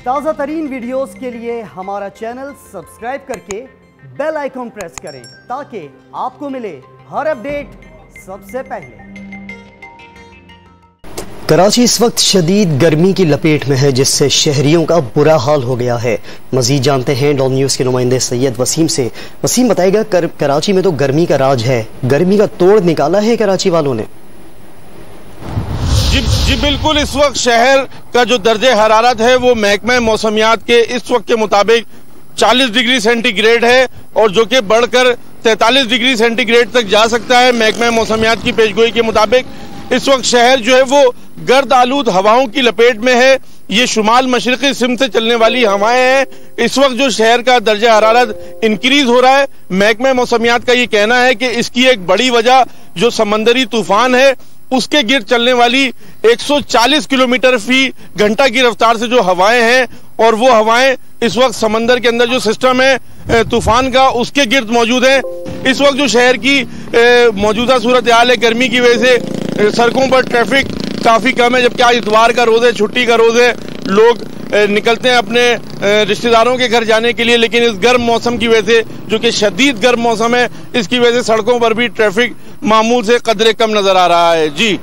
ताज़ा तरीन वीडियोस के लिए हमारा चैनल सब्सक्राइब करके बेल आइकॉन प्रेस करें ताकि आपको मिले हर अपडेट सबसे पहले। कराची इस वक्त शदीद गर्मी की लपेट में है, जिससे शहरियों का बुरा हाल हो गया है। मजीद जानते हैं डॉन न्यूज के नुमाइंदे सैयद वसीम से। वसीम बताएगा, कराची में तो गर्मी का राज है, गर्मी का तोड़ निकाला है कराची वालों ने। जी बिल्कुल, इस वक्त शहर का जो दर्जे हरारत है वो महकमा मौसमियात के इस वक्त के मुताबिक 40 डिग्री सेंटीग्रेड है और जो कि बढ़कर 43 डिग्री सेंटीग्रेड तक जा सकता है। महकमा मौसमियात की पेशगोई के मुताबिक इस वक्त शहर जो है वो गर्द आलूद हवाओं की लपेट में है। ये शुमाल मशरकी सिमत से चलने वाली हवाएं हैं। इस वक्त जो शहर का दर्जा हरारत इंक्रीज हो रहा है, महकमा मौसमियात का ये कहना है कि इसकी एक बड़ी वजह जो समंदरी तूफान है उसके गिर्द चलने वाली 140 किलोमीटर फी घंटा की रफ्तार से जो हवाएं हैं, और वो हवाएं इस वक्त समंदर के अंदर जो सिस्टम है तूफान का उसके गिर्द मौजूद है। इस वक्त जो शहर की मौजूदा सूरत हाल है, गर्मी की वजह से सड़कों पर ट्रैफिक काफी कम है, जबकि आज इतवार का रोज है, छुट्टी का रोज है, लोग निकलते हैं अपने रिश्तेदारों के घर जाने के लिए। लेकिन इस गर्म मौसम की वजह से, जो कि शदीद गर्म मौसम है, इसकी वजह से सड़कों पर भी ट्रैफिक मामूल से कदरे कम नजर आ रहा है। जी।